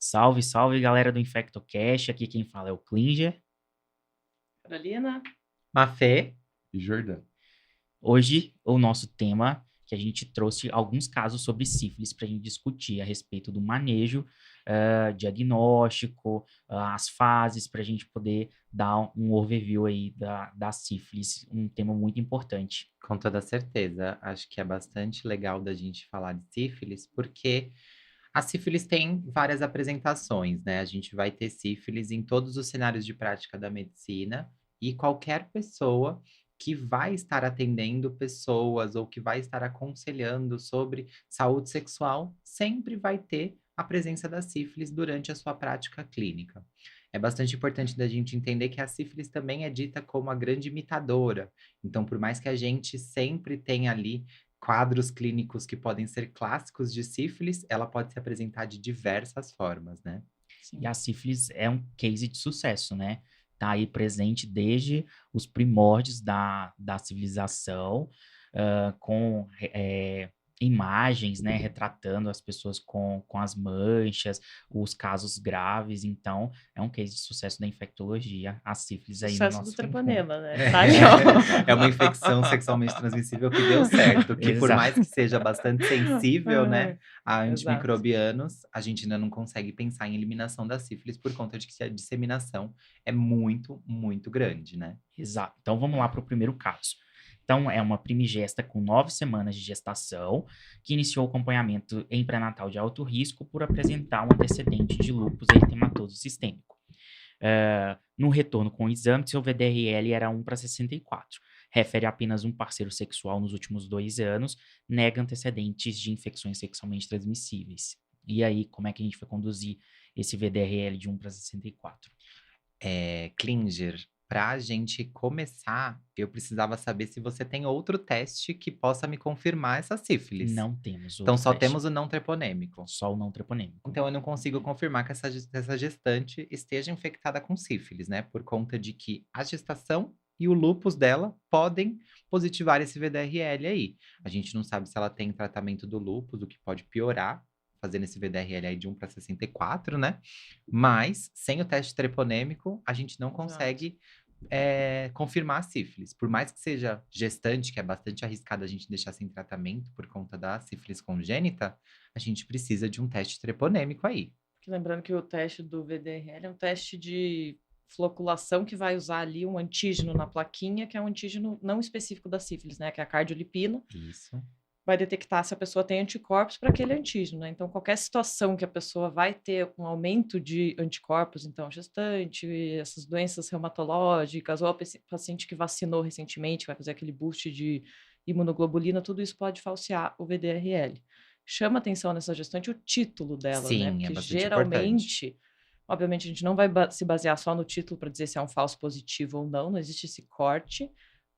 Salve, salve, galera do InfectoCast. Aqui quem fala é o Klinger. Carolina? Mafê? E Jordão. Hoje, o nosso tema, que a gente trouxe alguns casos sobre sífilis para a gente discutir a respeito do manejo, diagnóstico, as fases, para a gente poder dar um overview aí da sífilis, um tema muito importante. Com toda certeza. Acho que é bastante legal da gente falar de sífilis, porque a sífilis tem várias apresentações, né? A gente vai ter sífilis em todos os cenários de prática da medicina e qualquer pessoa que vai estar atendendo pessoas ou que vai estar aconselhando sobre saúde sexual sempre vai ter a presença da sífilis durante a sua prática clínica. É bastante importante da gente entender que a sífilis também é dita como a grande imitadora. Então, por mais que a gente sempre tenha ali quadros clínicos que podem ser clássicos de sífilis, ela pode se apresentar de diversas formas, né? E a sífilis é um case de sucesso, né? Tá aí presente desde os primórdios da civilização, com imagens, né, retratando as pessoas com as manchas, os casos graves. Então, é um case de sucesso da infectologia, a sífilis aí no Sucesso do nosso treponema, né? Tá aí, ó. É uma infecção sexualmente transmissível que deu certo, que por Exato. mais que seja bastante sensível, né, a Exato. antimicrobianos, a gente ainda não consegue pensar em eliminação da sífilis por conta de que a disseminação é muito, muito grande, né? Exato. Então, vamos lá para o primeiro caso. Então, é uma primigesta com 9 semanas de gestação, que iniciou o acompanhamento em pré-natal de alto risco por apresentar um antecedente de lúpus eritematoso sistêmico. No retorno com o exame, seu VDRL era 1/64. Refere apenas um parceiro sexual nos últimos 2 anos, nega antecedentes de infecções sexualmente transmissíveis. E aí, como é que a gente vai conduzir esse VDRL de 1/64? Klinger, para a gente começar, eu precisava saber se você tem outro teste que possa me confirmar essa sífilis. Não temos Então, outro só teste, temos o não treponêmico. só o não treponêmico. Então, eu não consigo confirmar que essa gestante esteja infectada com sífilis, né? Por conta de que a gestação e o lúpus dela podem positivar esse VDRL aí. A gente não sabe se ela tem tratamento do lúpus, o que pode piorar, fazendo esse VDRL aí de 1/64, né? Mas, sem o teste treponêmico, a gente não consegue confirmar a sífilis. Por mais que seja gestante, que é bastante arriscado a gente deixar sem tratamento por conta da sífilis congênita, a gente precisa de um teste treponêmico aí. Porque lembrando que o teste do VDRL é um teste de floculação que vai usar ali um antígeno na plaquinha, que é um antígeno não específico da sífilis, né? Que é a cardiolipina. Isso. Vai detectar se a pessoa tem anticorpos para aquele antígeno, né? Então, qualquer situação que a pessoa vai ter um aumento de anticorpos, então, gestante, essas doenças reumatológicas, ou a paciente que vacinou recentemente, vai fazer aquele boost de imunoglobulina, tudo isso pode falsear o VDRL. Chama atenção nessa gestante o título dela, Sim, né? é Porque bastante geralmente, obviamente, a gente não vai se basear só no título para dizer se é um falso positivo ou não existe esse corte.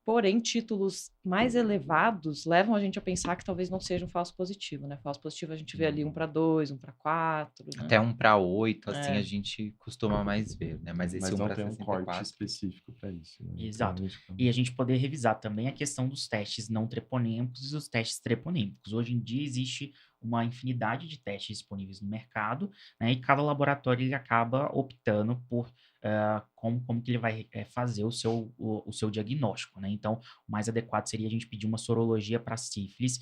Porém, títulos mais elevados levam a gente a pensar que talvez não seja um falso positivo, né? Falso positivo a gente vê ali 1/2, 1/4, né? Até 1/8, assim, É. a gente costuma mais ver, né? Mas esse Mas não tem um corte 1/64... específico para isso, né? Exato. Então, E a gente poder revisar também a questão dos testes não treponêmicos e os testes treponêmicos. Hoje em dia existe uma infinidade de testes disponíveis no mercado, né? E cada laboratório ele acaba optando por como que ele vai fazer o seu diagnóstico, né? Então, o mais adequado seria a gente pedir uma sorologia para sífilis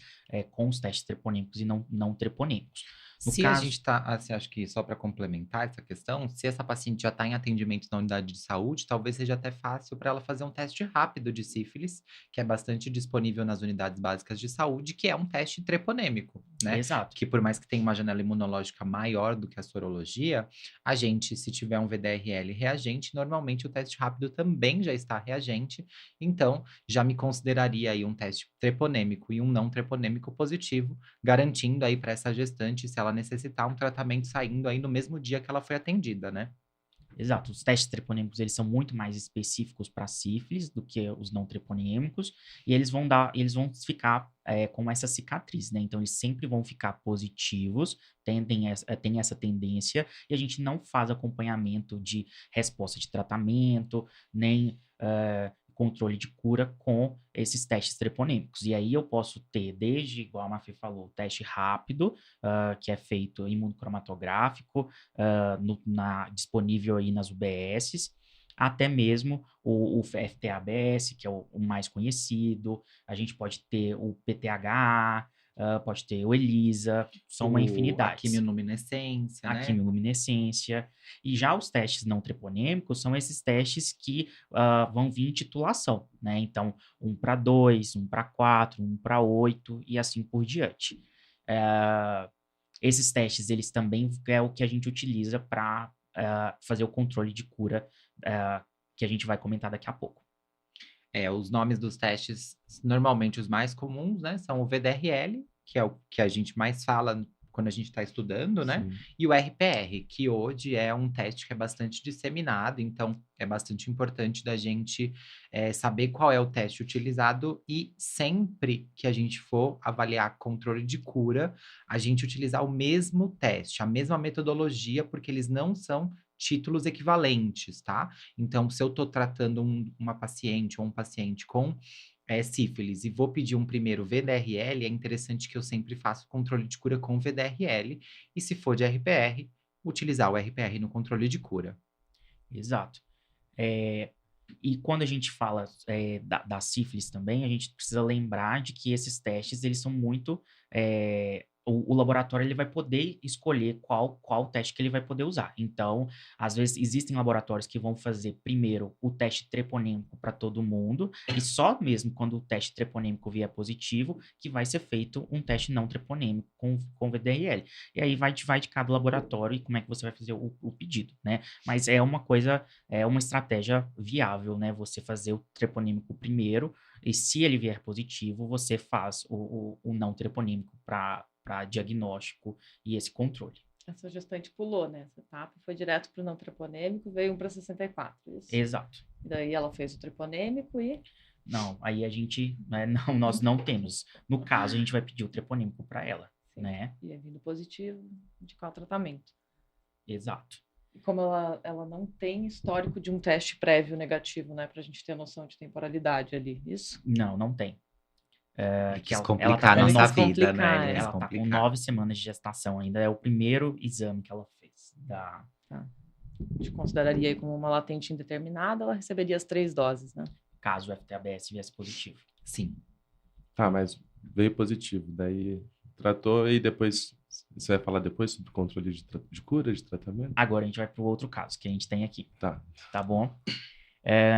com os testes treponêmicos e não treponêmicos. No Se a caso, gente tá, assim, acho que só para complementar essa questão, se essa paciente já está em atendimento na unidade de saúde, talvez seja até fácil para ela fazer um teste rápido de sífilis, que é bastante disponível nas unidades básicas de saúde, que é um teste treponêmico, né? exato. Que por mais que tenha uma janela imunológica maior do que a sorologia, a gente, se tiver um VDRL reagente, normalmente o teste rápido também já está reagente, então já me consideraria aí um teste treponêmico e um não treponêmico positivo, garantindo aí para essa gestante, se ela necessitar, um tratamento saindo aí no mesmo dia que ela foi atendida, né? Exato, os testes treponêmicos eles são muito mais específicos para sífilis do que os não treponêmicos, e eles vão ficar com essa cicatriz, né? Então eles sempre vão ficar positivos, tem essa tendência, e a gente não faz acompanhamento de resposta de tratamento, nem controle de cura com esses testes treponêmicos. E aí eu posso ter, desde, igual a Mafê falou, o teste rápido, que é feito imunocromatográfico, disponível aí nas UBSs, até mesmo o FTABS, que é o mais conhecido. A gente pode ter o PTH, pode ter o ELISA, são uma infinidade. A quimioluminescência, né? A quimioluminescência. E já os testes não treponêmicos são esses testes que vão vir em titulação, né? Então, 1 para 2, 1 para 4, 1 para 8 e assim por diante. Esses testes, eles também é o que a gente utiliza para fazer o controle de cura, que a gente vai comentar daqui a pouco. Os nomes dos testes, normalmente os mais comuns, né? São o VDRL, que é o que a gente mais fala quando a gente está estudando, né? Sim. E o RPR, que hoje é um teste que é bastante disseminado, então é bastante importante da gente saber qual é o teste utilizado e sempre que a gente for avaliar controle de cura, a gente utilizar o mesmo teste, a mesma metodologia, porque eles não são títulos equivalentes, tá? Então, se eu estou tratando uma paciente ou um paciente com sífilis e vou pedir um primeiro VDRL, é interessante que eu sempre faça o controle de cura com VDRL e, se for de RPR, utilizar o RPR no controle de cura. Exato. E quando a gente fala da sífilis também, a gente precisa lembrar de que esses testes, eles são muito... O laboratório ele vai poder escolher qual teste que ele vai poder usar. Então, às vezes, existem laboratórios que vão fazer primeiro o teste treponêmico para todo mundo, e só mesmo quando o teste treponêmico vier positivo, que vai ser feito um teste não treponêmico com VDRL. E aí vai de cada laboratório e como é que você vai fazer o pedido, né? Mas é uma estratégia viável, né? Você fazer o treponêmico primeiro, e se ele vier positivo, você faz o não treponêmico para diagnóstico e esse controle. Essa gestante pulou, né? Essa etapa foi direto para o não treponêmico, veio 1 para 64, isso? Exato. Daí ela fez o treponêmico e... Não, aí a gente, né, nós não temos. No caso, a gente vai pedir o treponêmico para ela, Sim. né? E é vindo positivo, indicar o tratamento. Exato. E como ela não tem histórico de um teste prévio negativo, né? Para a gente ter noção de temporalidade ali, isso? Não tem. Quis ela complicar tá a com nossa nove- vida, né? complicar, Ele quis Ela tá com complicar. 9 semanas de gestação ainda. É o primeiro exame que ela fez. A gente consideraria aí como uma latente indeterminada, ela receberia as 3 doses, né? Caso o FTABS viesse positivo. Sim. Tá, mas veio positivo. Daí tratou e depois... Você vai falar depois sobre o controle de cura, de tratamento? Agora a gente vai para o outro caso que a gente tem aqui. Tá. Bom?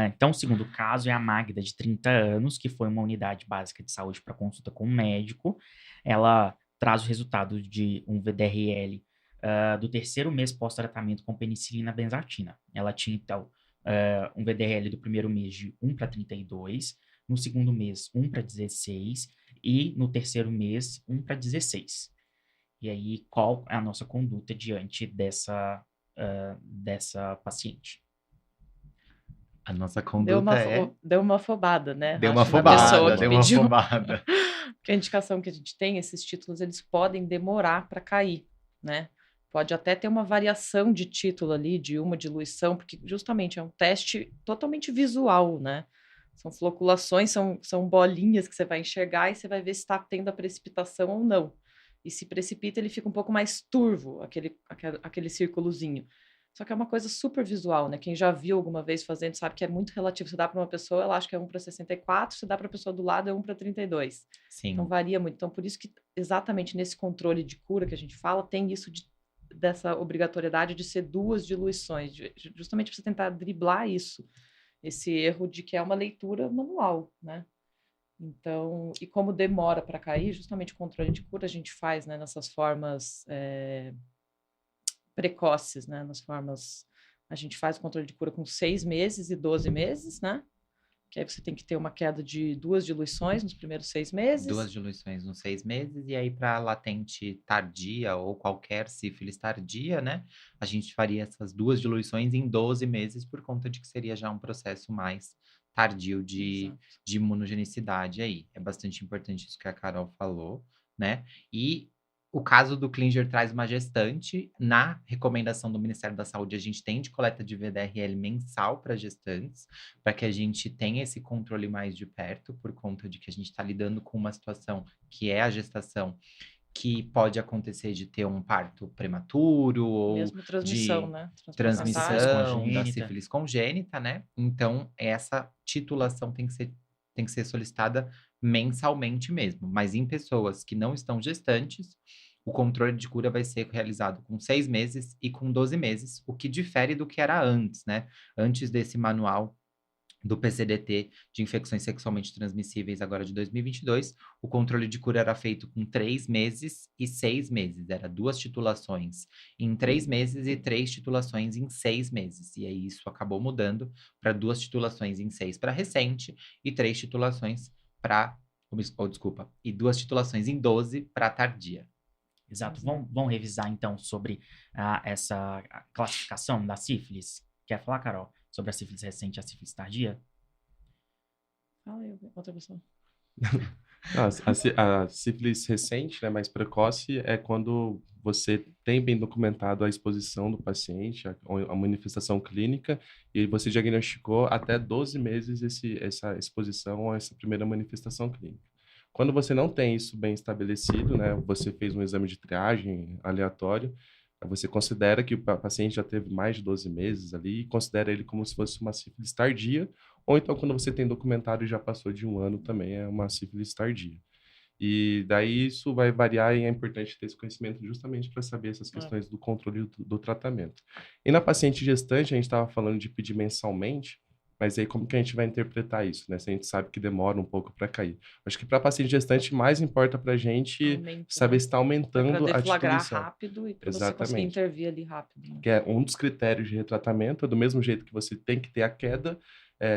Então, o segundo caso é a Magda, de 30 anos, que foi uma unidade básica de saúde para consulta com um médico. Ela traz o resultado de um VDRL do 3º mês pós-tratamento com penicilina benzatina. Ela tinha, então, um VDRL do primeiro mês de 1 para 32, no segundo mês 1 para 16 e no 3º mês 1 para 16. E aí, qual é a nossa conduta diante dessa paciente? A nossa conduta Deu uma afobada, né? Deu uma Acho, na pessoa afobada, que deu uma pediu. afobada. Porque a indicação que a gente tem, esses títulos, eles podem demorar para cair, né? Pode até ter uma variação de título ali, de uma diluição, porque justamente é um teste totalmente visual, né? São floculações, são bolinhas que você vai enxergar e você vai ver se está tendo a precipitação ou não. E se precipita, ele fica um pouco mais turvo, aquele círculozinho. Só que é uma coisa super visual, né? Quem já viu alguma vez fazendo sabe que é muito relativo. Você dá para uma pessoa, ela acha que é 1 para 64, você dá para a pessoa do lado, é 1 para 32. Sim. Então varia muito. Então, por isso que exatamente nesse controle de cura que a gente fala, tem isso dessa obrigatoriedade de ser 2 diluições, justamente para você tentar driblar isso, esse erro de que é uma leitura manual, né? Então, e como demora para cair, justamente o controle de cura a gente faz, né, nessas formas precoces, né, nas formas, a gente faz o controle de cura com 6 meses e 12 meses, né, que aí você tem que ter uma queda de 2 diluições nos primeiros 6 meses. 2 diluições nos 6 meses, e aí para latente tardia ou qualquer sífilis tardia, né, a gente faria essas 2 diluições em 12 meses por conta de que seria já um processo mais tardio de imunogenicidade aí. É bastante importante isso que a Carol falou, né? E O caso do Klinger traz uma gestante. Na recomendação do Ministério da Saúde, a gente tem de coleta de VDRL mensal para gestantes, para que a gente tenha esse controle mais de perto, por conta de que a gente está lidando com uma situação que é a gestação, que pode acontecer de ter um parto prematuro ou Mesmo transmissão, de né? transmissão da congênita. sífilis congênita, né? Então, essa titulação tem que ser solicitada mensalmente mesmo. Mas em pessoas que não estão gestantes, o controle de cura vai ser realizado com 6 meses e com 12 meses, o que difere do que era antes, né? Antes desse manual do PCDT de infecções sexualmente transmissíveis agora de 2022, o controle de cura era feito com 3 meses e 6 meses. Era 2 titulações em 3 meses e 3 titulações em 6 meses. E aí isso acabou mudando para 2 titulações em 6 para recente e 3 titulações para... desculpa, e 2 titulações em 12 para tardia. Exato. Vamos revisar, então, sobre essa classificação da sífilis. Quer falar, Carol, sobre a sífilis recente e a sífilis tardia? Fala aí, outra pessoa. A sífilis recente, né, mais precoce, é quando você tem bem documentado a exposição do paciente, a manifestação clínica, e você diagnosticou até 12 meses essa exposição ou essa primeira manifestação clínica. Quando você não tem isso bem estabelecido, né, você fez um exame de triagem aleatório, você considera que o paciente já teve mais de 12 meses ali e considera ele como se fosse uma sífilis tardia, ou então quando você tem documentado e já passou de 1 ano também é uma sífilis tardia. E daí isso vai variar e é importante ter esse conhecimento justamente para saber essas questões do controle do tratamento. E na paciente gestante, a gente estava falando de pedir mensalmente, mas aí como que a gente vai interpretar isso, né? Se a gente sabe que demora um pouco para cair. Acho que para paciente gestante mais importa para a gente saber se está aumentando para a deflagrar titulação. rápido e para você conseguir intervir ali rápido. Né? Que é um dos critérios de retratamento, é do mesmo jeito que você tem que ter a queda,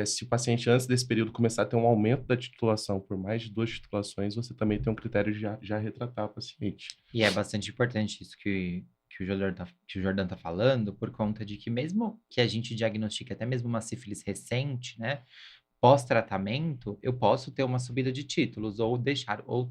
se o paciente antes desse período começar a ter um aumento da titulação por mais de 2 titulações, você também tem um critério de já retratar o paciente. E é bastante importante isso que o Jordão tá falando, por conta de que mesmo que a gente diagnostique até mesmo uma sífilis recente, né, pós-tratamento, eu posso ter uma subida de títulos ou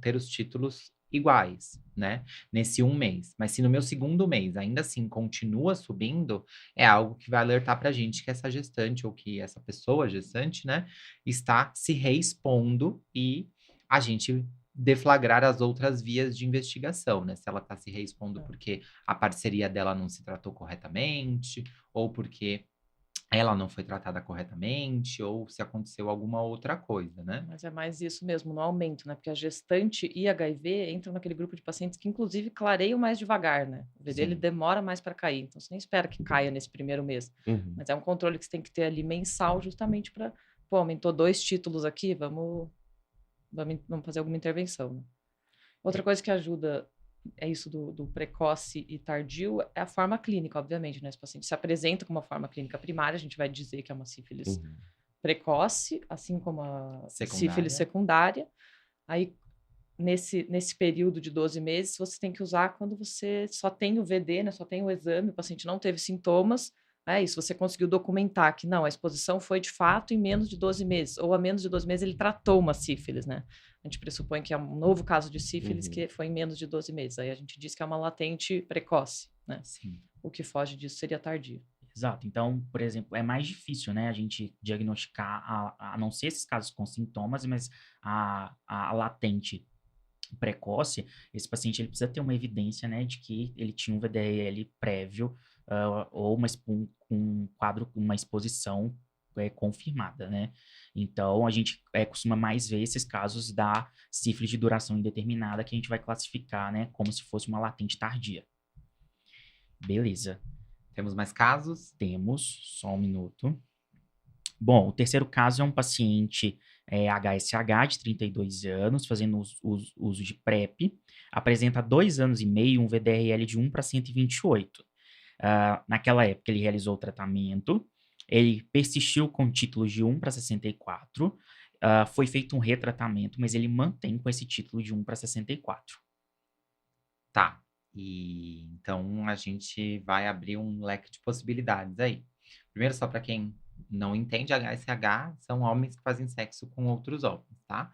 ter os títulos iguais, né, nesse 1 mês. Mas se no meu 2º mês ainda assim continua subindo, é algo que vai alertar pra gente que essa gestante ou que essa pessoa gestante, né, está se reexpondo e a gente deflagrar as outras vias de investigação, né? Se ela está se reexpondo porque a parceria dela não se tratou corretamente, ou porque ela não foi tratada corretamente, ou se aconteceu alguma outra coisa, né? Mas é mais isso mesmo, no aumento, né? Porque a gestante e HIV entram naquele grupo de pacientes que, inclusive, clareiam mais devagar, né? O VD, ele demora mais para cair, então você nem espera que caia nesse primeiro mês. Mas é um controle que você tem que ter ali mensal, justamente para, pô, aumentou 2 títulos aqui, vamos fazer alguma intervenção. Né? Outra coisa que ajuda é isso do precoce e tardio, é a forma clínica, obviamente, né? Se o paciente se apresenta com uma forma clínica primária, a gente vai dizer que é uma sífilis precoce, assim como a sífilis secundária. Aí, nesse período de 12 meses, você tem que usar quando você só tem o VD, né? Só tem o exame, o paciente não teve sintomas. É isso, você conseguiu documentar que não, a exposição foi de fato em menos de 12 meses, ou a menos de 12 meses ele tratou uma sífilis, né? A gente pressupõe que é um novo caso de sífilis que foi em menos de 12 meses. Aí a gente diz que é uma latente precoce, né? Sim. O que foge disso seria tardio. Exato. Então, por exemplo, é mais difícil, né, a gente diagnosticar, a não ser esses casos com sintomas, mas a latente precoce, esse paciente ele precisa ter uma evidência, né, de que ele tinha um VDRL prévio, ou um quadro, uma exposição confirmada, né? Então, a gente costuma mais ver esses casos da sífilis de duração indeterminada, que a gente vai classificar, né, como se fosse uma latente tardia. Beleza. Temos mais casos? Temos, só um minuto. Bom, o terceiro caso é um paciente HSH de 32 anos, fazendo uso de PrEP, apresenta há 2 anos e meio um VDRL de 1 para 128. Naquela época, ele realizou o tratamento, ele persistiu com títulos de 1 para 64, foi feito um retratamento, mas ele mantém com esse título de 1 para 64. Tá, e então a gente vai abrir um leque de possibilidades aí. Primeiro, só para quem não entende, HSH são homens que fazem sexo com outros homens, tá?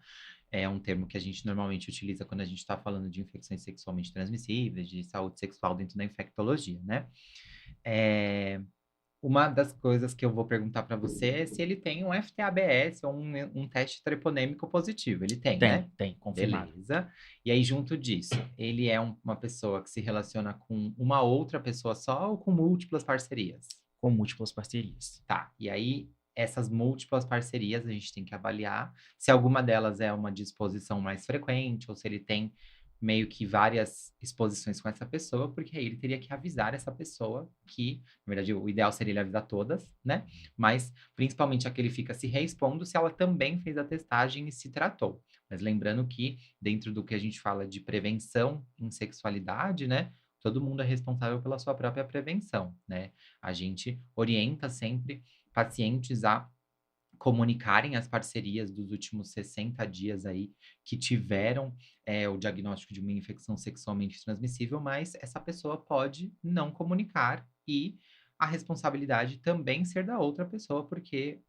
é um termo que a gente normalmente utiliza quando a gente está falando de infecções sexualmente transmissíveis, de saúde sexual dentro da infectologia, né? É, uma das coisas que eu vou perguntar para você é se ele tem um FTABS ou um teste treponêmico positivo. Ele tem, né? Tem, confirmado. Beleza. E aí, junto disso, ele é uma pessoa que se relaciona com uma outra pessoa só ou com múltiplas parcerias? Com múltiplas parcerias. Tá. E aí, essas múltiplas parcerias, a gente tem que avaliar se alguma delas é uma disposição mais frequente ou se ele tem meio que várias exposições com essa pessoa, porque aí ele teria que avisar essa pessoa que, na verdade, o ideal seria ele avisar todas, né? Mas, principalmente, a que ele fica se reexpondo se ela também fez a testagem e se tratou. Mas lembrando que, dentro do que a gente fala de prevenção em sexualidade, né? Todo mundo é responsável pela sua própria prevenção, né? A gente orienta sempre pacientes a comunicarem as parcerias dos últimos 60 dias aí que tiveram o diagnóstico de uma infecção sexualmente transmissível, mas essa pessoa pode não comunicar e a responsabilidade também ser da outra pessoa, porque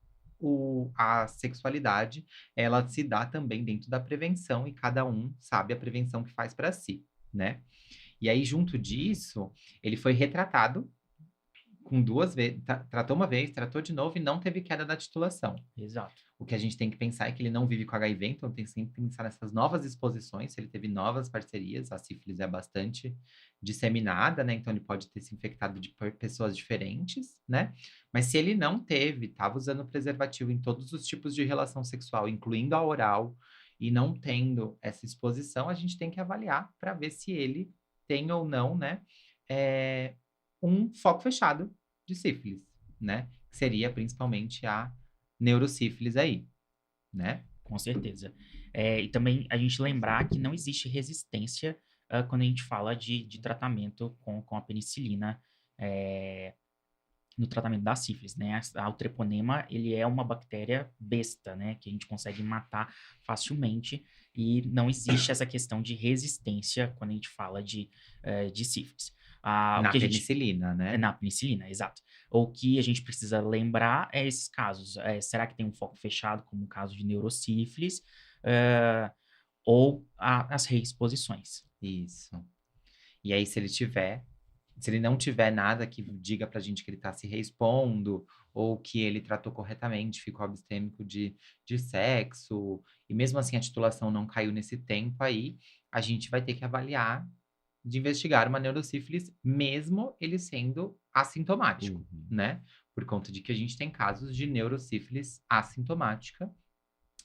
a sexualidade, ela se dá também dentro da prevenção e cada um sabe a prevenção que faz para si, né? E aí, junto disso, ele foi retratado com 2 vezes, tratou uma vez, tratou de novo e não teve queda da titulação. Exato. O que a gente tem que pensar é que ele não vive com HIV, então tem que pensar nessas novas exposições, se ele teve novas parcerias, a sífilis é bastante disseminada, né? Então ele pode ter se infectado de pessoas diferentes, né? Mas se ele não teve, estava usando preservativo em todos os tipos de relação sexual, incluindo a oral, e não tendo essa exposição, a gente tem que avaliar para ver se ele tem ou não, né? Um foco fechado de sífilis, né? Que seria principalmente a neurosífilis aí, né? Com certeza. E também a gente lembrar que não existe resistência quando a gente fala de tratamento com a penicilina no tratamento da sífilis, né? O treponema, ele é uma bactéria besta, né? Que a gente consegue matar facilmente e não existe essa questão de resistência quando a gente fala de sífilis. Na penicilina, né? Na penicilina, exato. O que a gente precisa lembrar é esses casos. Será que tem um foco fechado, como o caso de neurosífilis, ou as reexposições? Isso. E aí, se ele não tiver nada que diga pra gente que ele tá se reexpondo, ou que ele tratou corretamente, ficou abstêmico de sexo, e mesmo assim a titulação não caiu nesse tempo aí, a gente vai ter que avaliar de investigar uma neurosífilis, mesmo ele sendo assintomático, né? Por conta de que a gente tem casos de neurosífilis assintomática.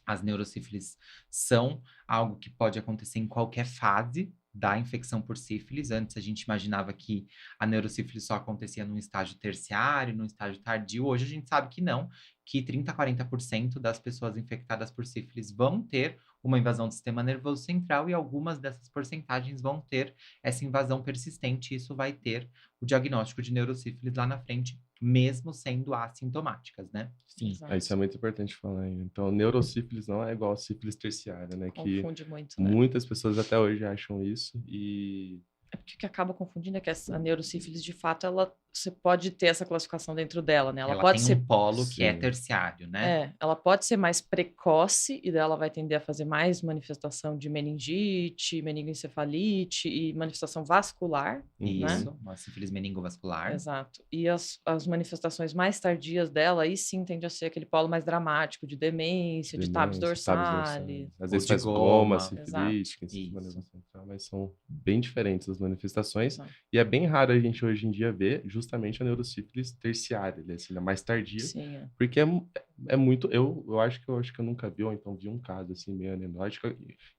As neurosífilis são algo que pode acontecer em qualquer fase da infecção por sífilis. Antes a gente imaginava que a neurosífilis só acontecia num estágio terciário, num estágio tardio. Hoje a gente sabe que não, que 30 a 40% das pessoas infectadas por sífilis vão ter uma invasão do sistema nervoso central e algumas dessas porcentagens vão ter essa invasão persistente. E isso vai ter o diagnóstico de neurosífilis lá na frente, mesmo sendo assintomáticas, né? Sim. Isso é muito importante falar aí. Então, neurosífilis não é igual a sífilis terciária, né? Confunde muito, né? Muitas pessoas até hoje acham isso e... É porque o que acaba confundindo é que a neurosífilis, de fato, você pode ter essa classificação dentro dela, né? Ela pode tem ser um polo que é Sim. terciário, né? ela pode ser mais precoce e dela vai tender a fazer mais manifestação de meningite, meningoencefalite e manifestação vascular, né? Isso, uma sífilis meningovascular. Exato. E as manifestações mais tardias dela, aí sim tende a ser aquele polo mais dramático de demência, de tabes dorsais. Às vezes ou de faz goma. goma, Exato. sífilis, Isso. mas são bem diferentes as manifestações. Exato. E é bem raro a gente hoje em dia ver justamente a neurosífilis terciária, né? Assim, a mais tardia. Sim, Porque é muito. Eu acho que eu nunca vi, ou então vi um caso assim, meio anedótico.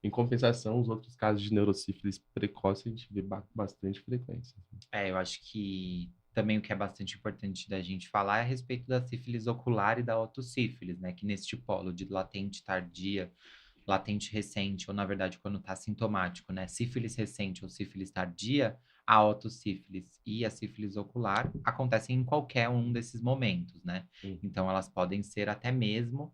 Em compensação, os outros casos de neurosífilis precoce a gente vê bastante frequência. Eu acho que também o que é bastante importante da gente falar é a respeito da sífilis ocular e da otossífilis, né? Que neste polo de latente tardia, latente recente, ou na verdade quando está sintomático, né? Sífilis recente ou sífilis tardia, a otossífilis e a sífilis ocular acontecem em qualquer um desses momentos, né? Então elas podem ser até mesmo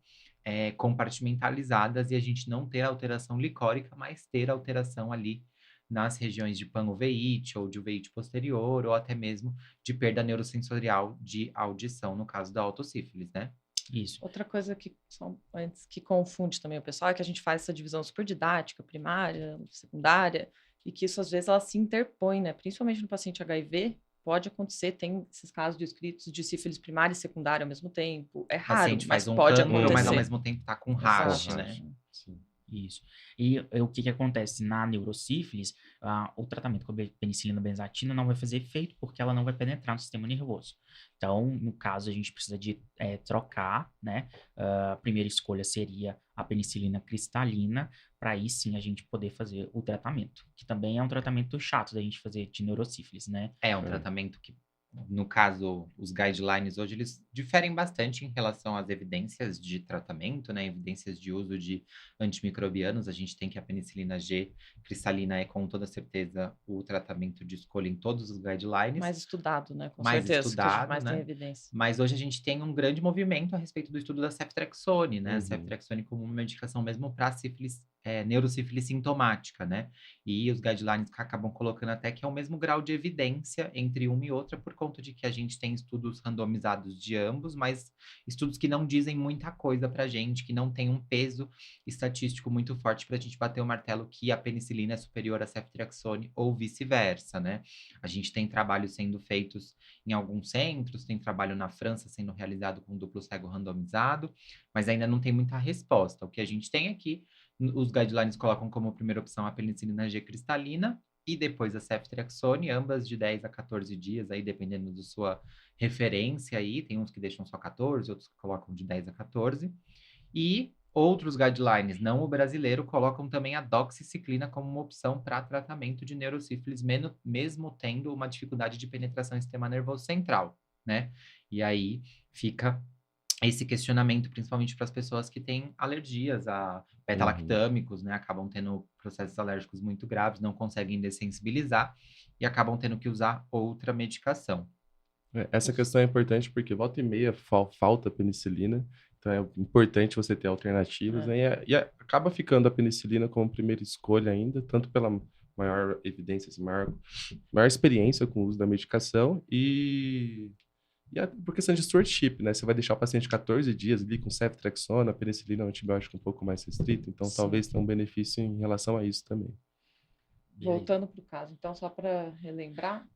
compartimentalizadas e a gente não ter alteração licórica, mas ter alteração ali nas regiões de panoveite ou de uveite posterior, ou até mesmo de perda neurosensorial de audição, no caso da otossífilis, né? Isso. Outra coisa antes que confunde também o pessoal é que a gente faz essa divisão super didática, primária, secundária, e que isso às vezes ela se interpõe, né? Principalmente no paciente HIV, pode acontecer, tem esses casos descritos de sífilis primária e secundária ao mesmo tempo. É O raro, paciente mas faz um pode cancro, mas ao acontecer. mesmo tempo tá com rash, Exato. né? Sim. Isso. E o que acontece na neurosífilis, o tratamento com a penicilina benzatina não vai fazer efeito porque ela não vai penetrar no sistema nervoso. Então, no caso, a gente precisa de trocar, né? A primeira escolha seria a penicilina cristalina, para aí sim a gente poder fazer o tratamento, que também é um tratamento chato da gente fazer de neurosífilis, né? É um tratamento que, no caso, os guidelines hoje, eles diferem bastante em relação às evidências de tratamento, né? Evidências de uso de antimicrobianos. A gente tem que a penicilina G cristalina é, com toda certeza, o tratamento de escolha em todos os guidelines. Mais estudado, né? Com Mais certeza, que a gente estudado, mais né? tem evidência. Mas hoje a gente tem um grande movimento a respeito do estudo da ceftriaxone, né? A Uhum. ceftriaxone como uma medicação mesmo para sífilis, neurosífilis sintomática, né? E os guidelines acabam colocando até que é o mesmo grau de evidência entre uma e outra, por conta de que a gente tem estudos randomizados de ambos, mas estudos que não dizem muita coisa pra gente, que não tem um peso estatístico muito forte pra gente bater o martelo que a penicilina é superior à ceftriaxone ou vice-versa, né? A gente tem trabalhos sendo feitos em alguns centros, tem trabalho na França sendo realizado com duplo cego randomizado, mas ainda não tem muita resposta. O que a gente tem aqui, os guidelines colocam como primeira opção a penicilina G cristalina e depois a ceftriaxone, ambas de 10 a 14 dias, aí dependendo da sua referência aí, tem uns que deixam só 14, outros que colocam de 10 a 14. E outros guidelines, não o brasileiro, colocam também a doxiciclina como uma opção para tratamento de neurosífilis, mesmo tendo uma dificuldade de penetração em sistema nervoso central, né? E aí fica esse questionamento, principalmente para as pessoas que têm alergias a beta-lactâmicos, né? Acabam tendo processos alérgicos muito graves, não conseguem dessensibilizar e acabam tendo que usar outra medicação. Essa questão é importante porque volta e meia falta penicilina, então é importante você ter alternativas, né? E acaba ficando a penicilina como primeira escolha ainda, tanto pela maior evidência, assim, maior experiência com o uso da medicação e por questão de stewardship, né? Você vai deixar o paciente 14 dias ali com ceftriaxona, a penicilina é um antibiótico um pouco mais restrito, então talvez tenha um benefício em relação a isso também. Voltando para o caso, então, só para relembrar,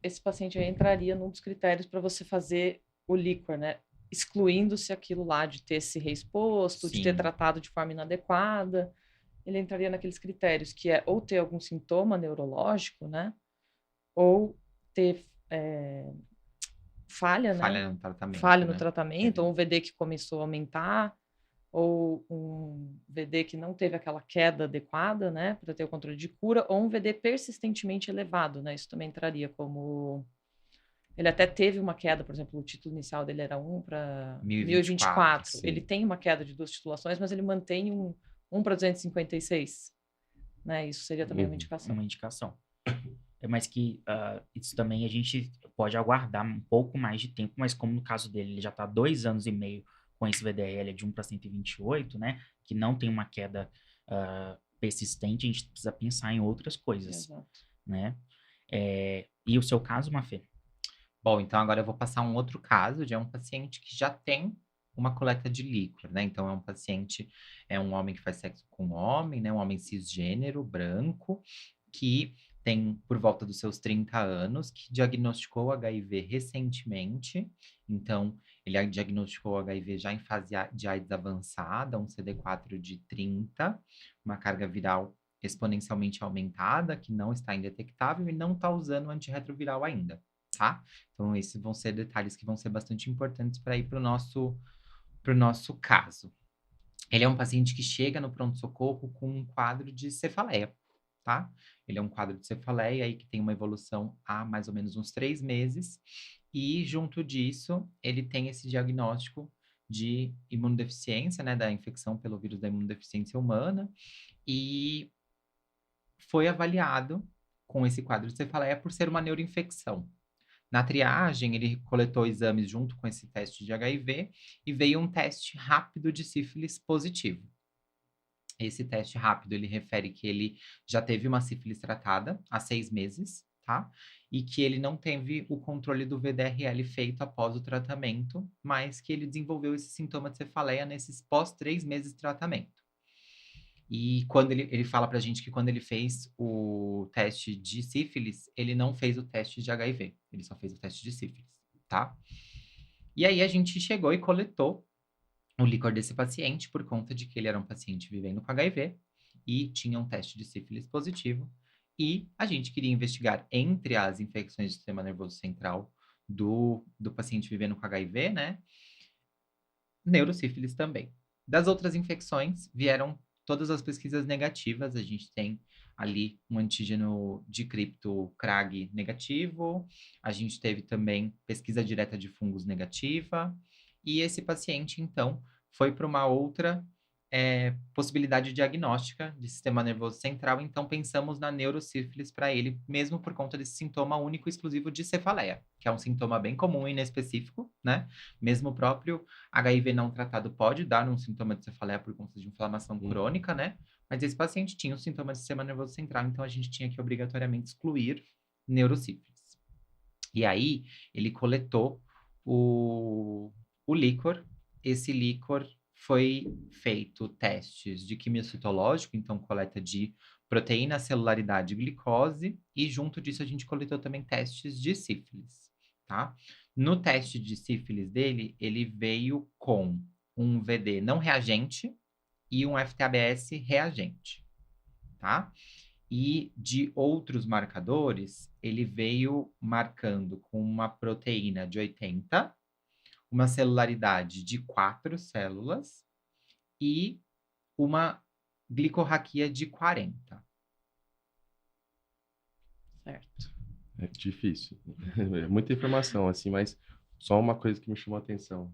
esse paciente aí entraria num dos critérios para você fazer o líquor, né? Excluindo-se aquilo lá de ter se reexposto, de ter tratado de forma inadequada. Ele entraria naqueles critérios que é ou ter algum sintoma neurológico, né? Ou ter falha, né? No tratamento. Falha no tratamento, ou um VD que começou a aumentar, ou um VD que não teve aquela queda adequada, né, para ter o controle de cura, ou um VD persistentemente elevado, né, isso também entraria como... Ele até teve uma queda, por exemplo, o título inicial dele era 1 para 1024. Ele tem uma queda de 2 titulações, mas ele mantém um para 256, né, isso seria também uma indicação. Uma indicação. Mas que isso também a gente pode aguardar um pouco mais de tempo, mas como no caso dele, ele já está 2 anos e meio com esse VDL de 1 para 128, né, que não tem uma queda persistente, a gente precisa pensar em outras coisas. Exato. Né? E o seu caso, Mafê? Bom, então agora eu vou passar um outro caso de um paciente que já tem uma coleta de líquor, né? Então é um paciente, é um homem que faz sexo com um homem, né? Um homem cisgênero, branco, que tem por volta dos seus 30 anos, que diagnosticou HIV recentemente. Então, ele diagnosticou HIV já em fase de AIDS avançada, um CD4 de 30, uma carga viral exponencialmente aumentada, que não está indetectável e não está usando antirretroviral ainda, tá? Então, esses vão ser detalhes que vão ser bastante importantes para ir para o nosso caso. Ele é um paciente que chega no pronto-socorro com um quadro de cefaleia, tá? Ele é um quadro de cefaleia aí que tem uma evolução há mais ou menos uns 3 meses. E, junto disso, ele tem esse diagnóstico de imunodeficiência, né? Da infecção pelo vírus da imunodeficiência humana. E foi avaliado com esse quadro de cefaleia por ser uma neuroinfecção. Na triagem, ele coletou exames junto com esse teste de HIV e veio um teste rápido de sífilis positivo. Esse teste rápido, ele refere que ele já teve uma sífilis tratada há 6 meses, tá? E que ele não teve o controle do VDRL feito após o tratamento, mas que ele desenvolveu esse sintoma de cefaleia nesses pós 3 meses de tratamento. E quando ele fala pra gente que quando ele fez o teste de sífilis, ele não fez o teste de HIV, ele só fez o teste de sífilis, tá? E aí a gente chegou e coletou o líquor desse paciente por conta de que ele era um paciente vivendo com HIV e tinha um teste de sífilis positivo. E a gente queria investigar entre as infecções do sistema nervoso central do paciente vivendo com HIV, né? Neurosífilis também. Das outras infecções, vieram todas as pesquisas negativas. A gente tem ali um antígeno de cripto CRAG negativo. A gente teve também pesquisa direta de fungos negativa. E esse paciente, então, foi para uma outra possibilidade diagnóstica de sistema nervoso central. Então, pensamos na neurosífilis para ele, mesmo por conta desse sintoma único e exclusivo de cefaleia, que é um sintoma bem comum e inespecífico, né? Mesmo o próprio HIV não tratado pode dar um sintoma de cefaleia por conta de inflamação crônica, né? Mas esse paciente tinha um sintoma de sistema nervoso central, então a gente tinha que obrigatoriamente excluir neurosífilis. E aí, ele coletou o líquor. Esse líquor foi feito testes de quimiocitológico, então coleta de proteína, celularidade e glicose, e junto disso a gente coletou também testes de sífilis, tá? No teste de sífilis dele, ele veio com um VD não reagente e um FTABS reagente, tá? E de outros marcadores, ele veio marcando com uma proteína de 80, uma celularidade de 4 células e uma glicorraquia de 40. Certo. É difícil. É muita informação, assim, mas só uma coisa que me chamou a atenção.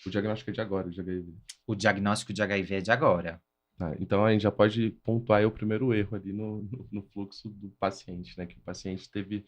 O diagnóstico é de agora, de HIV. O diagnóstico de HIV é de agora. Tá, então a gente já pode pontuar aí o primeiro erro ali no fluxo do paciente, né? Que o paciente teve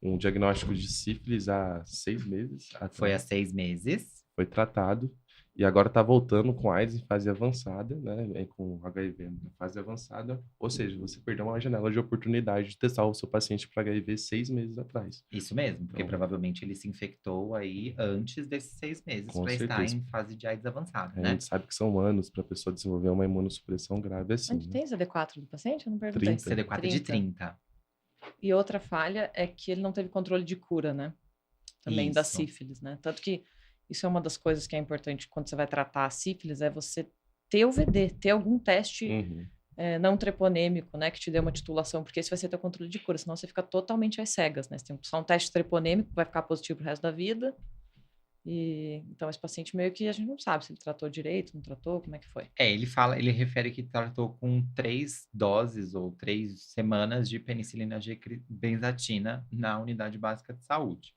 um diagnóstico de sífilis há 6 meses. Foi há 6 meses. Foi tratado e agora está voltando com AIDS em fase avançada, né? Com HIV na fase avançada. Ou seja, você perdeu uma janela de oportunidade de testar o seu paciente para HIV 6 meses atrás. Isso mesmo, porque Então, provavelmente ele se infectou aí antes desses 6 meses Com para estar certeza. em fase de AIDS avançada, a né? gente sabe que são anos para a pessoa desenvolver uma imunossupressão grave assim. Onde Né? tem CD4 do paciente? Eu não perguntei. 30. CD4 de 30. E outra falha é que ele não teve controle de cura, né? Também da Isso. sífilis, né? Tanto que isso é uma das coisas que é importante quando você vai tratar a sífilis, é você ter o VD, ter algum teste Uhum. não treponêmico, né? Que te dê uma titulação, porque esse vai ser teu controle de cura, senão você fica totalmente às cegas, né? Você tem só um teste treponêmico, vai ficar positivo pro resto da vida. E então esse paciente meio que a gente não sabe se ele tratou direito, não tratou, como é que foi. Ele refere que tratou com 3 doses ou 3 semanas de penicilina G benzatina na unidade básica de saúde.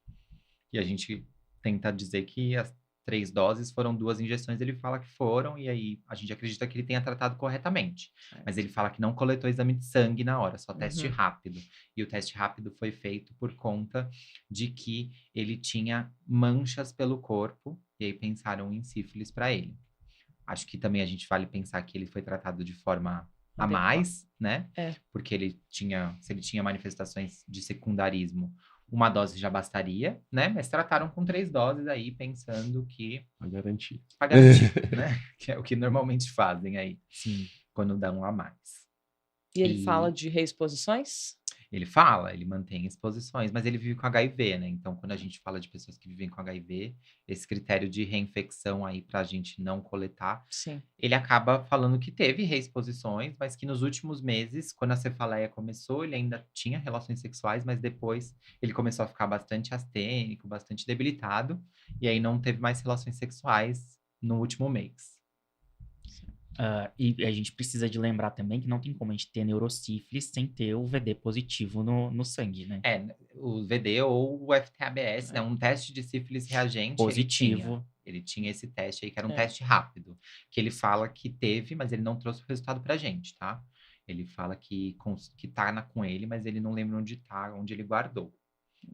E a gente tenta dizer que as 3 doses foram 2 injeções, ele fala que foram, e aí a gente acredita que ele tenha tratado corretamente. Mas ele fala que não coletou exame de sangue na hora, só teste rápido. E o teste rápido foi feito por conta de que ele tinha manchas pelo corpo, e aí pensaram em sífilis para ele. Acho que também a gente vale pensar que ele foi tratado de forma a Adequado. mais, né? É. Porque se ele tinha manifestações de secundarismo, uma dose já bastaria, né? Mas trataram com 3 doses aí, pensando que... Pra garantir. Pra garantir, né? Que é o que normalmente fazem aí, Sim. quando dão a mais. E ele E- fala de reexposições? Ele mantém exposições, mas ele vive com HIV, né? Então, quando a gente fala de pessoas que vivem com HIV, esse critério de reinfecção aí pra gente não coletar, Sim. ele acaba falando que teve reexposições, mas que nos últimos meses, quando a cefaleia começou, ele ainda tinha relações sexuais, mas depois ele começou a ficar bastante astênico, bastante debilitado, e aí não teve mais relações sexuais no último mês. E a gente precisa de lembrar também que não tem como a gente ter neurosífilis sem ter o VD positivo no sangue, né? O VD ou o FTABS, né? Um teste de sífilis reagente. Positivo. Ele tinha esse teste aí, que era um É. teste rápido. Que ele fala que teve, mas ele não trouxe o resultado pra gente, tá? Ele fala que tá com ele, mas ele não lembra onde tá, onde ele guardou.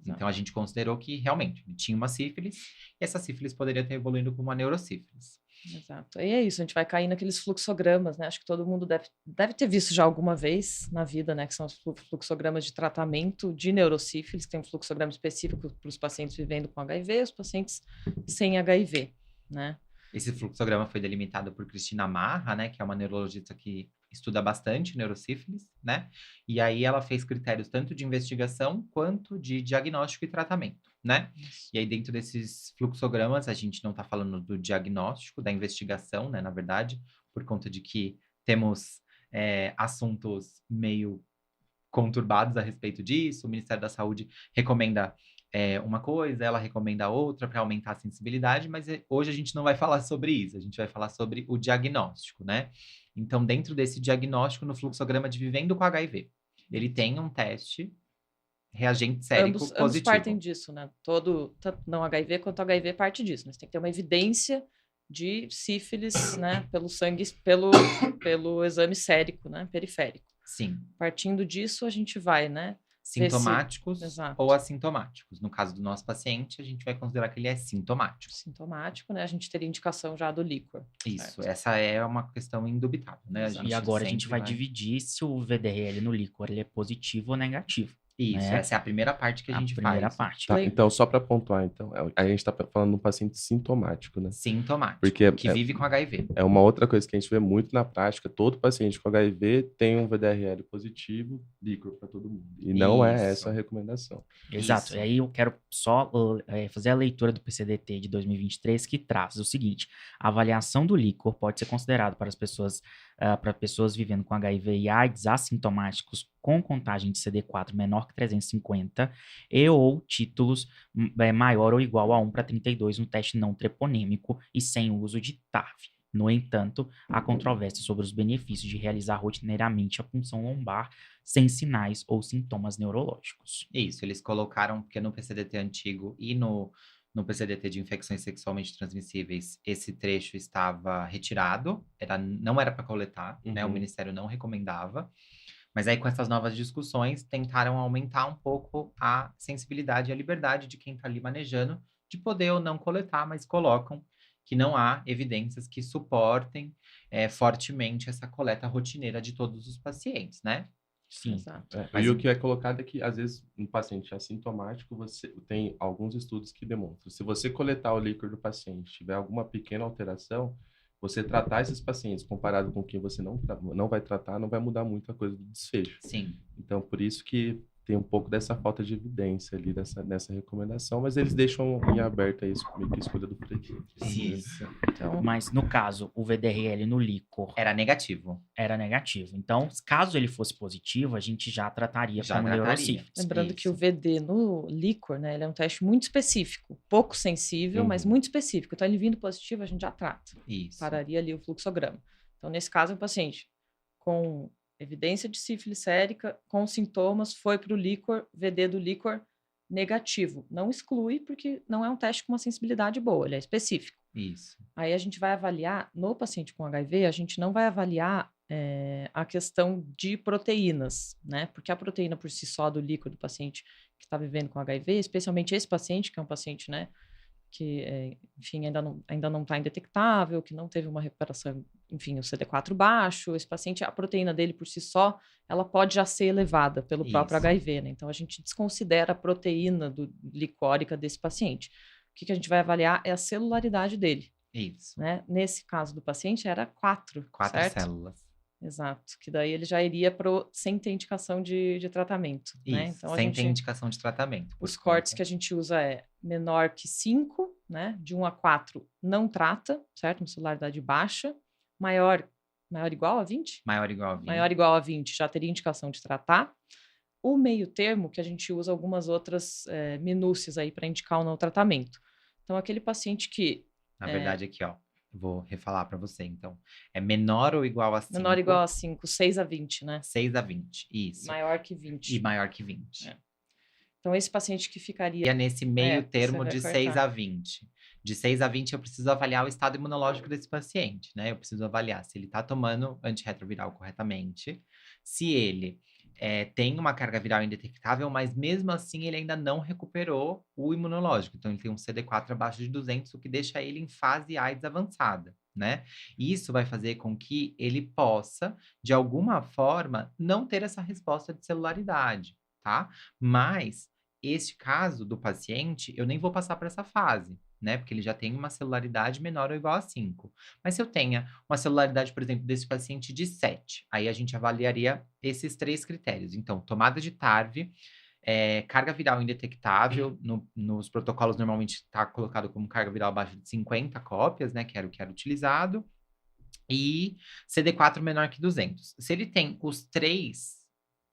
Então, a gente considerou que, realmente, ele tinha uma sífilis, e essa sífilis poderia ter evoluído com uma neurosífilis. Exato. E é isso, a gente vai cair naqueles fluxogramas, né? Acho que todo mundo deve ter visto já alguma vez na vida, né? Que são os fluxogramas de tratamento de neurosífilis, que tem um fluxograma específico para os pacientes vivendo com HIV e os pacientes sem HIV, né? Esse fluxograma foi delimitado por Cristina Marra, né, que é uma neurologista que estuda bastante neurosífilis, né? E aí ela fez critérios tanto de investigação quanto de diagnóstico e tratamento, né? E aí dentro desses fluxogramas, a gente não está falando do diagnóstico, da investigação, né, na verdade, por conta de que temos assuntos meio conturbados a respeito disso. O Ministério da Saúde recomenda uma coisa, ela recomenda outra para aumentar a sensibilidade, mas hoje a gente não vai falar sobre isso, a gente vai falar sobre o diagnóstico, né? Então, dentro desse diagnóstico, no fluxograma de Vivendo com HIV, ele tem um teste reagente sérico Ambos positivo. partem disso, né? Tanto não HIV quanto HIV parte disso, né? Você tem que ter uma evidência de sífilis, né? Pelo sangue, pelo exame sérico, né? Periférico. Sim. Partindo disso, a gente vai, né? Sintomáticos Exato. ou assintomáticos. No caso do nosso paciente, a gente vai considerar que ele é sintomático. Sintomático, né? A gente teria indicação já do líquor. Isso, certo? essa é uma questão indubitável, né? Exato. E agora a gente sempre vai dividir se o VDRL no líquor ele é positivo ou negativo. Isso, né? essa é a primeira parte que a gente primeira faz. parte. Tá, então, só para pontuar, então, a gente está falando de um paciente sintomático, né? Sintomático, Porque que vive com HIV. É uma outra coisa que a gente vê muito na prática. Todo paciente com HIV tem um VDRL positivo, líquor para todo mundo. E não é Isso. essa a recomendação. Exato. Isso. E aí eu quero só fazer a leitura do PCDT de 2023, que traz o seguinte: a avaliação do líquor pode ser considerado para as pessoas, para pessoas vivendo com HIV e AIDS assintomáticos com contagem de CD4 menor que 350 e ou títulos maior ou igual a 1/32 no teste não treponêmico e sem uso de TARV. No entanto, há controvérsia sobre os benefícios de realizar rotineiramente a punção lombar sem sinais ou sintomas neurológicos. Isso, eles colocaram, porque no PCDT antigo e no PCDT de infecções sexualmente transmissíveis, esse trecho estava retirado, não era para coletar, né? O Ministério não recomendava. Mas aí, com essas novas discussões, tentaram aumentar um pouco a sensibilidade e a liberdade de quem está ali manejando, de poder ou não coletar, mas colocam que não há evidências que suportem fortemente essa coleta rotineira de todos os pacientes, né? Sim. Exato. Mas E o que é colocado é que, às vezes, um paciente assintomático, você tem alguns estudos que demonstram. Se você coletar o líquor do paciente, tiver alguma pequena alteração, você tratar esses pacientes comparado com quem você não vai tratar, não vai mudar muito a coisa do desfecho. Sim. Então, por isso que tem um pouco dessa falta de evidência ali nessa recomendação, mas eles deixam em aberto isso, meio que a escolha do prefeito. Isso. Então, Mas, no caso, o VDRL no líquor Era negativo. era negativo. Então, caso ele fosse positivo, a gente já trataria Já como trataria. neurosífilis. lembrando que o Isso. VD no líquor, né? Ele é um teste muito específico, pouco sensível, mas muito específico. Então, ele vindo positivo, a gente já trata. Isso. Pararia ali o fluxograma. Então, nesse caso, o paciente com evidência de sífilis sérica, com sintomas, foi para o líquor, VD do líquor negativo. Não exclui, porque não é um teste com uma sensibilidade boa, ele é específico. Isso. Aí a gente vai avaliar, no paciente com HIV, a gente não vai avaliar a questão de proteínas, né? Porque a proteína por si só do líquor do paciente que está vivendo com HIV, especialmente esse paciente, que é um paciente, né? Que, enfim, ainda não está indetectável, que não teve uma recuperação, enfim, o CD4 baixo, esse paciente, a proteína dele por si só, ela pode já ser elevada pelo próprio Isso. HIV, né? Então, a gente desconsidera a proteína licórica desse paciente. O que a gente vai avaliar é a celularidade dele, Isso. né? Nesse caso do paciente, era 4, 4 certo? células. Exato, que daí ele já iria sem ter indicação de tratamento, né? Isso. Então, Sem ter indicação de tratamento. os cortes que a gente usa é menor que 5, né? De 1 a 4 não trata, certo? Uma celularidade baixa. Maior igual a 20? Maior ou igual a 20. Maior igual a 20 já teria indicação de tratar. O meio termo, que a gente usa algumas outras minúcias aí para indicar o não tratamento. Então, aquele paciente que... Na verdade, aqui, ó. Vou refalar para você, então. É menor ou igual a 5? Menor igual a 5, 6 a 20, né? 6 a 20, isso. Maior que 20. E maior que 20. É. Então, esse paciente que ficaria... E é nesse meio termo você de vai 6 cortar. a 20. De 6 a 20, eu preciso avaliar o estado imunológico desse paciente, né? Eu preciso avaliar se ele está tomando antirretroviral corretamente, se ele tem uma carga viral indetectável, mas mesmo assim ele ainda não recuperou o imunológico. Então, ele tem um CD4 abaixo de 200, o que deixa ele em fase AIDS avançada, né? Isso vai fazer com que ele possa, de alguma forma, não ter essa resposta de celularidade, tá? Mas este caso do paciente, eu nem vou passar por essa fase, né? Porque ele já tem uma celularidade menor ou igual a 5. Mas se eu tenha uma celularidade, por exemplo, desse paciente de 7, aí a gente avaliaria esses 3 critérios. Então, tomada de TARV, carga viral indetectável, nos protocolos normalmente está colocado como carga viral abaixo de 50 cópias, né, que era o que era utilizado, e CD4 menor que 200. Se ele tem os 3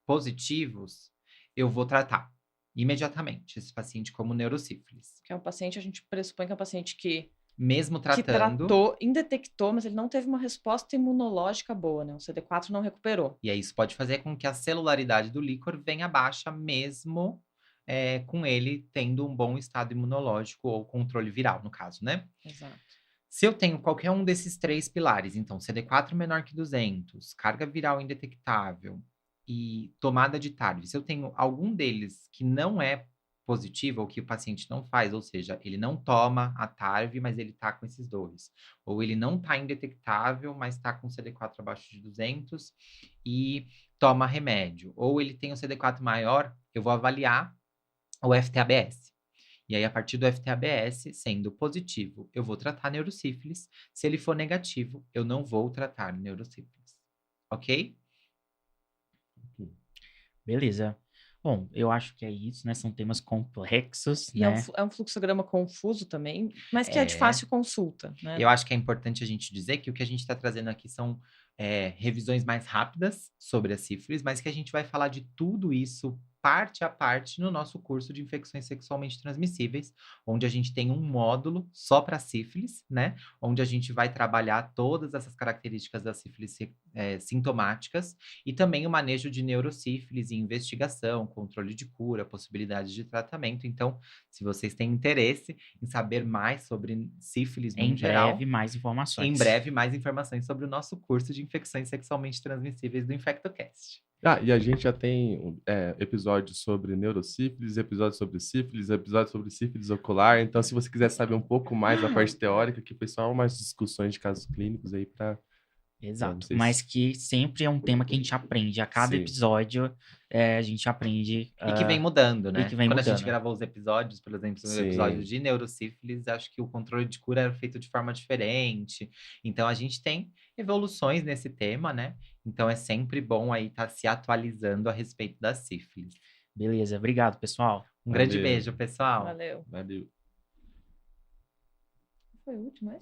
positivos, eu vou tratar imediatamente esse paciente como neurosífilis. Que é um paciente, a gente pressupõe que é um paciente que Mesmo tratando, tratou, indetectou, mas ele não teve uma resposta imunológica boa, né? O CD4 não recuperou. e aí isso pode fazer com que a celularidade do líquor venha baixa mesmo com ele tendo um bom estado imunológico ou controle viral, no caso, né? Exato. Se eu tenho qualquer um desses 3 pilares, então CD4 menor que 200, carga viral indetectável e tomada de TARV, se eu tenho algum deles que não é positivo ou que o paciente não faz, ou seja, ele não toma a TARV, mas ele tá com esses 2, ou ele não tá indetectável, mas tá com CD4 abaixo de 200 e toma remédio, ou ele tem um CD4 maior, eu vou avaliar o FTABS. E aí, a partir do FTABS, sendo positivo, eu vou tratar neurosífilis. Se ele for negativo, eu não vou tratar neurosífilis. Ok? Beleza. Bom, eu acho que é isso, né? São temas complexos, E né? é um fluxograma confuso também, mas que é de É. fácil consulta, né? Eu acho que é importante a gente dizer que o que a gente está trazendo aqui são revisões mais rápidas sobre a sífilis, mas que a gente vai falar de tudo isso parte a parte no nosso curso de infecções sexualmente transmissíveis, onde a gente tem um módulo só para sífilis, né? Onde a gente vai trabalhar todas essas características da sífilis sintomáticas e também o manejo de neurosífilis e investigação, controle de cura, possibilidades de tratamento. Então, se vocês têm interesse em saber mais sobre sífilis Em no geral, breve, mais informações. em breve mais informações sobre o nosso curso de infecções sexualmente transmissíveis do InfectoCast. E a gente já tem episódios sobre neurosífilis, episódios sobre sífilis, episódios sobre sífilis ocular. Então, se você quiser saber um pouco mais da parte teórica, que foi só umas discussões de casos clínicos aí para... Exato. sei Mas se- que sempre é um tema que a gente aprende. A cada Sim. episódio, a gente aprende. E que vem mudando, né? que vem Quando a gente mudando. gravou os episódios, por exemplo, o Sim. episódio de neurosífilis, acho que o controle de cura era feito de forma diferente. Então, a gente tem evoluções nesse tema, né? Então, é sempre bom aí estar se atualizando a respeito da sífilis. Beleza, obrigado, pessoal. Um grande Valeu. beijo, pessoal. Valeu. Valeu. Foi o último, esse?